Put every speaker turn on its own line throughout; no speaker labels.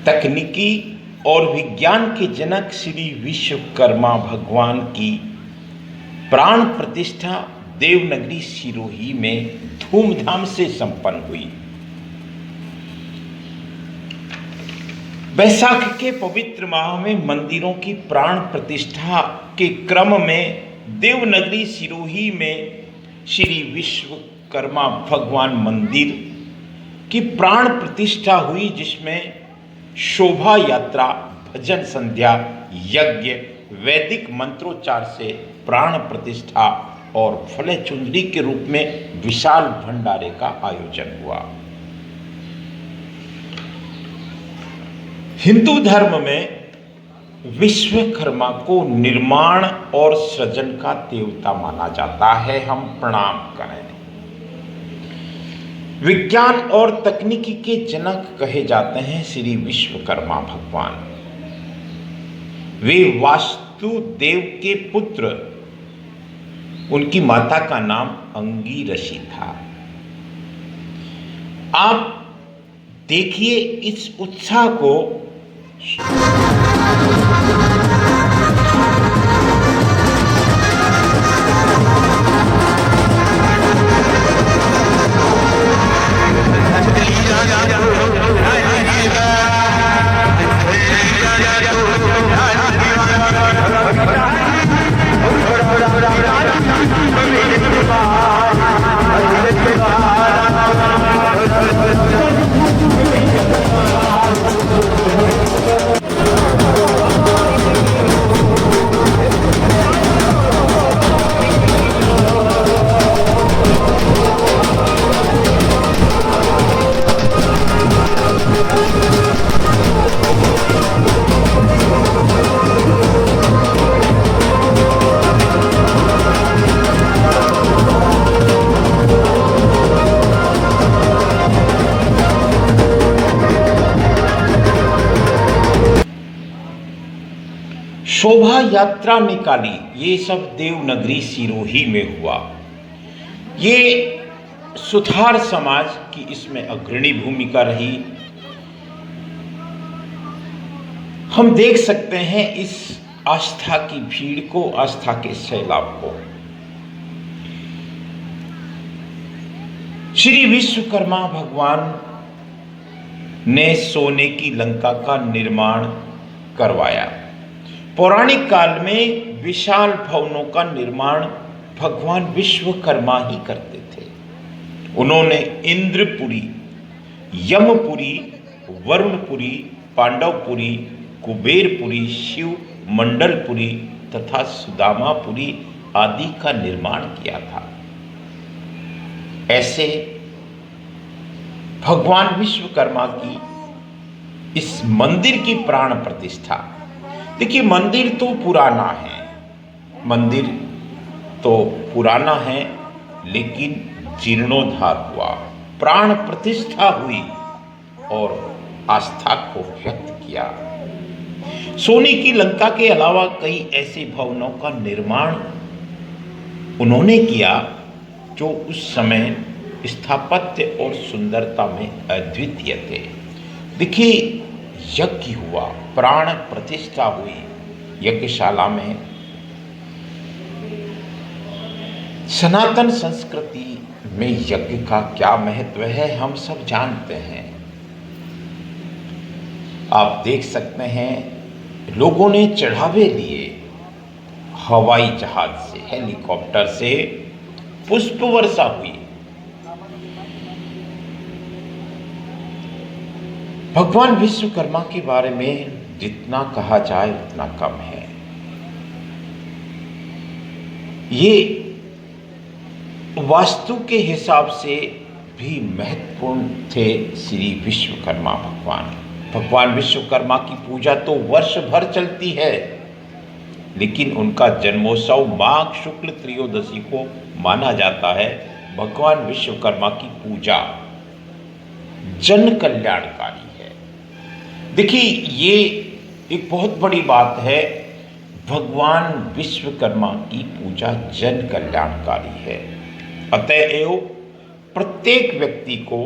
तकनीकी और विज्ञान के जनक श्री विश्वकर्मा भगवान की प्राण प्रतिष्ठा देवनगरी सिरोही में धूमधाम से संपन्न हुई। वैशाख के पवित्र माह में मंदिरों की प्राण प्रतिष्ठा के क्रम में देवनगरी सिरोही में श्री विश्वकर्मा भगवान मंदिर की प्राण प्रतिष्ठा हुई, जिसमें शोभा यात्रा, भजन संध्या, यज्ञ, वैदिक मंत्रोच्चार से प्राण प्रतिष्ठा और फले चुंदरी के रूप में विशाल भंडारे का आयोजन हुआ। हिंदू धर्म में विश्वकर्मा को निर्माण और सृजन का देवता माना जाता है। हम प्रणाम करें। विज्ञान और तकनीकी के जनक कहे जाते हैं श्री विश्वकर्मा भगवान। वे वास्तु देव के पुत्र, उनकी माता का नाम अंगीरसी था। आप देखिए इस उत्साह को। शोभा यात्रा निकाली, ये सब देवनगरी सिरोही में हुआ। ये सुथार समाज की इसमें अग्रणी भूमिका रही। हम देख सकते हैं इस आस्था की भीड़ को, आस्था के सैलाब को। श्री विश्वकर्मा भगवान ने सोने की लंका का निर्माण करवाया। पौराणिक काल में विशाल भवनों का निर्माण भगवान विश्वकर्मा ही करते थे। उन्होंने इंद्रपुरी, यमपुरी, वरुणपुरी, पांडवपुरी, कुबेरपुरी, शिव मंडलपुरी तथा सुदामापुरी आदि का निर्माण किया था। ऐसे भगवान विश्वकर्मा की इस मंदिर की प्राण प्रतिष्ठा, देखिए मंदिर तो पुराना है, मंदिर तो पुराना है, लेकिन जीर्णोद्धार हुआ, प्राण प्रतिष्ठा हुई और आस्था को व्यक्त किया। सोने की लंका के अलावा कई ऐसे भवनों का निर्माण उन्होंने किया जो उस समय स्थापत्य और सुंदरता में अद्वितीय थे। देखिए यज्ञ हुआ, प्राण प्रतिष्ठा हुई यज्ञशाला में। सनातन संस्कृति में यज्ञ का क्या महत्व है हम सब जानते हैं। आप देख सकते हैं लोगों ने चढ़ावे लिए, हवाई जहाज से, हेलीकॉप्टर से पुष्प वर्षा हुई। भगवान विश्वकर्मा के बारे में जितना कहा जाए उतना कम है। ये वास्तु के हिसाब से भी महत्वपूर्ण थे श्री विश्वकर्मा भगवान। भगवान विश्वकर्मा की पूजा तो वर्ष भर चलती है, लेकिन उनका जन्मोत्सव माघ शुक्ल त्रयोदशी को माना जाता है। भगवान विश्वकर्मा की पूजा जन कल्याणकारी है। देखिए ये एक बहुत बड़ी बात है, भगवान विश्वकर्मा की पूजा जन कल्याणकारी है। अतएव प्रत्येक व्यक्ति को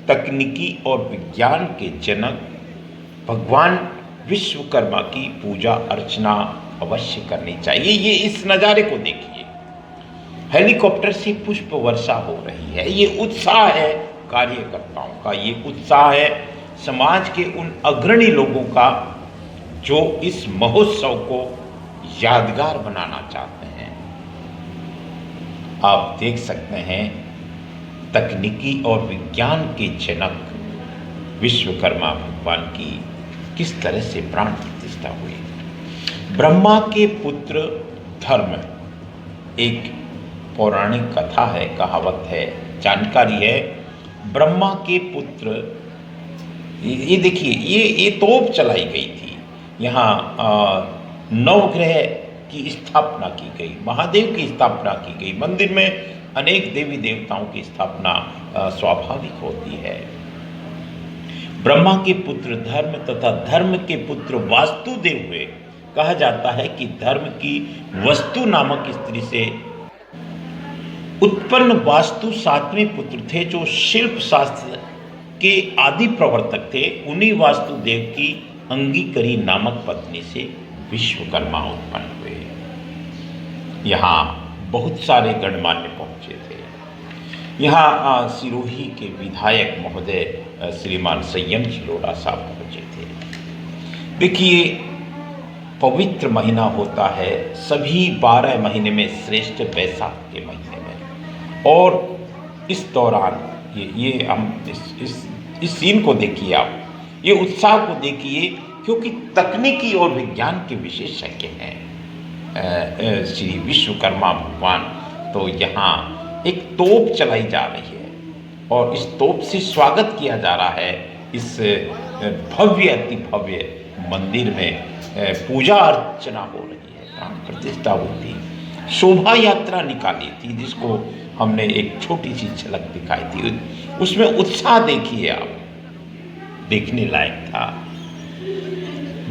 तकनीकी और विज्ञान के जनक भगवान विश्वकर्मा की पूजा अर्चना अवश्य करनी चाहिए। ये इस नज़ारे को देखिए, हेलीकॉप्टर से पुष्प वर्षा हो रही है। ये उत्साह है कार्यकर्ताओं का, ये उत्साह है समाज के उन अग्रणी लोगों का जो इस महोत्सव को यादगार बनाना चाहते हैं। आप देख सकते हैं तकनीकी और विज्ञान के जनक विश्वकर्मा भगवान की किस तरह से प्राण प्रतिष्ठा हुई। ब्रह्मा के पुत्र धर्म, एक पौराणिक कथा है, कहावत है, जानकारी है। ब्रह्मा के पुत्र, ये देखिए, ये तोप चलाई गई थी यहाँ, नवग्रह की स्थापना की गई, महादेव की स्थापना की गई। मंदिर में अनेक देवी देवताओं की स्थापना स्वाभाविक होती है। ब्रह्मा के पुत्र धर्म तथा धर्म के पुत्र वास्तुदेव हुए। कहा जाता है कि धर्म की वस्तु नामक स्त्री से उत्पन्न वास्तु सातवें पुत्र थे, जो शिल्प शास्त्र के आदि प्रवर्तक थे। उन्हीं वास्तुदेव की अंगिकरी नामक पत्नी से विश्वकर्मा उत्पन्न हुए। यहाँ बहुत सारे गणमान्य पहुंचे थे। यहाँ सिरोही के विधायक महोदय श्रीमान संयम चिलोड़ा साहब पहुंचे थे। देखिए, पवित्र महीना होता है सभी 12 महीने में श्रेष्ठ वैशाख के महीने में, और इस दौरान ये हम इस सीन को देखिए, आप ये उत्साह को देखिए, क्योंकि तकनीकी और विज्ञान के विशेषज्ञ हैं श्री विश्वकर्मा भगवान। तो यहाँ एक तोप चलाई जा रही है और इस तोप से स्वागत किया जा रहा है। इस भव्य अति भव्य मंदिर में पूजा अर्चना हो रही है, प्राण प्रतिष्ठा होती, शोभा यात्रा निकाली थी, जिसको हमने एक छोटी सी झलक दिखाई थी। उसमें उत्साह देखिए आप, देखने लायक था।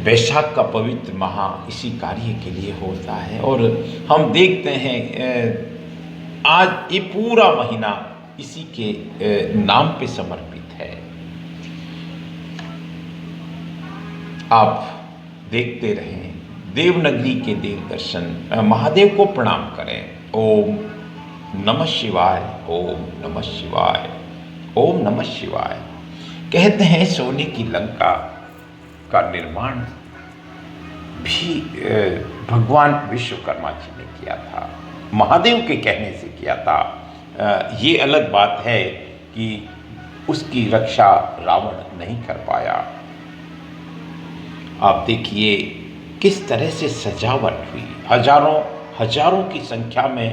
वैशाख का पवित्र माह इसी कार्य के लिए होता है, और हम देखते हैं आज ये पूरा महीना इसी के नाम पे समर्पित है। आप देखते रहें, देवनगरी के देव दर्शन, महादेव को प्रणाम करें। ओम नमः शिवाय, ओम नमः शिवाय, ओम नमः शिवाय। कहते हैं सोने की लंका का निर्माण भी भगवान विश्वकर्मा जी ने किया था, महादेव के कहने से किया था। ये अलग बात है कि उसकी रक्षा रावण नहीं कर पाया। आप देखिए किस तरह से सजावट हुई, हजारों की संख्या में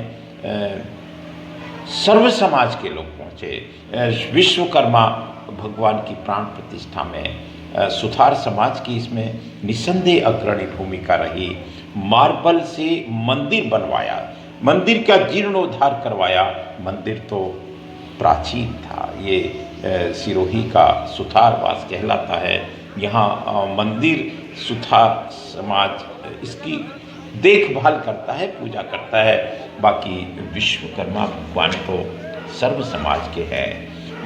सर्व समाज के लोग पहुँचे विश्वकर्मा भगवान की प्राण प्रतिष्ठा में। सुथार समाज की इसमें निसंदेह अग्रणी भूमिका रही। मार्बल से मंदिर बनवाया, मंदिर का जीर्णोद्धार करवाया। मंदिर तो प्राचीन था, ये सिरोही का सुथारवास कहलाता है। यहाँ मंदिर सुथार समाज इसकी देखभाल करता है, पूजा करता है। बाकी विश्वकर्मा भगवान तो सर्व समाज के हैं।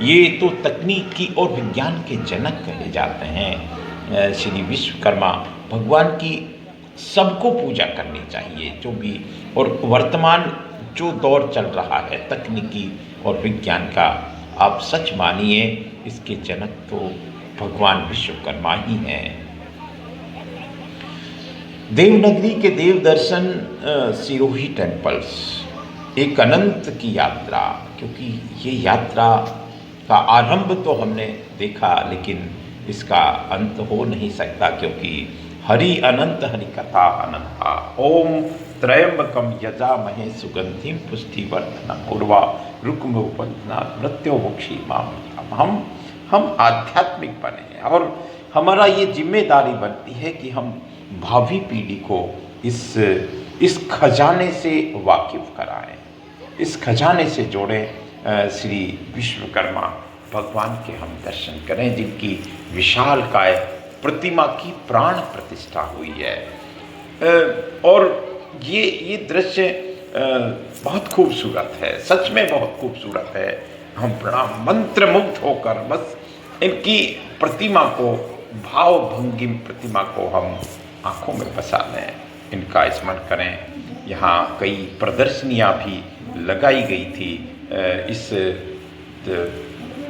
ये तो तकनीकी और विज्ञान के जनक कहे जाते हैं। श्री विश्वकर्मा भगवान की सबको पूजा करनी चाहिए, जो भी, और वर्तमान जो दौर चल रहा है तकनीकी और विज्ञान का, आप सच मानिए इसके जनक तो भगवान विश्वकर्मा ही हैं। देवनगरी के देव दर्शन, सिरोही टेम्पल्स, एक अनंत की यात्रा, क्योंकि ये यात्रा का आरंभ तो हमने देखा, लेकिन इसका अंत हो नहीं सकता, क्योंकि हरि अनंत हरि कथा अनंता। ओम त्रयंबकम यजामहे सुगंधिम पुष्टिवर्धनम उर्वा रुक्मोपन्नाथ मृत्योमुक्षी माम। हम आध्यात्मिक बने, और हमारा ये जिम्मेदारी बनती है कि हम भावी पीढ़ी को इस खजाने से वाकिफ कराएं, इस खजाने से जोड़ें। श्री विश्वकर्मा भगवान के हम दर्शन करें, जिनकी विशालकाय प्रतिमा की प्राण प्रतिष्ठा हुई है। और ये दृश्य बहुत खूबसूरत है, सच में बहुत खूबसूरत है। हम प्रणाम मंत्रमुग्ध होकर बस इनकी प्रतिमा को भावभंगिम प्रतिमा को हम आँखों में बसा लें, इनका स्मरण करें। यहाँ कई प्रदर्शनियाँ भी लगाई गई थी इस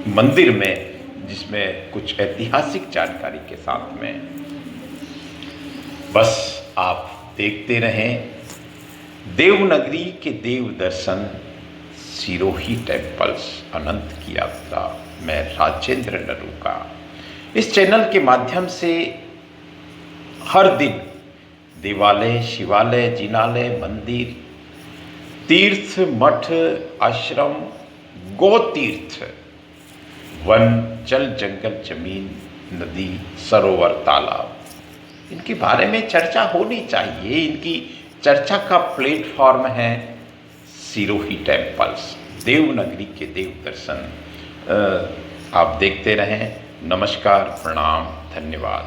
मंदिर में, जिसमें कुछ ऐतिहासिक जानकारी के साथ में। बस आप देखते रहें देवनगरी के देव दर्शन, सिरोही टेम्पल्स, अनंत की यात्रा। मैं राजेंद्र नरूका इस चैनल के माध्यम से हर दिन देवालय, शिवालय, जिनालय, मंदिर, तीर्थ, मठ, आश्रम, गो तीर्थ, वन, जल, जंगल, जमीन, नदी, सरोवर, तालाब, इनके बारे में चर्चा होनी चाहिए। इनकी चर्चा का प्लेटफॉर्म है सिरोही टेम्पल्स, देवनगरी के देव दर्शन। आप देखते रहें। नमस्कार, प्रणाम, धन्यवाद।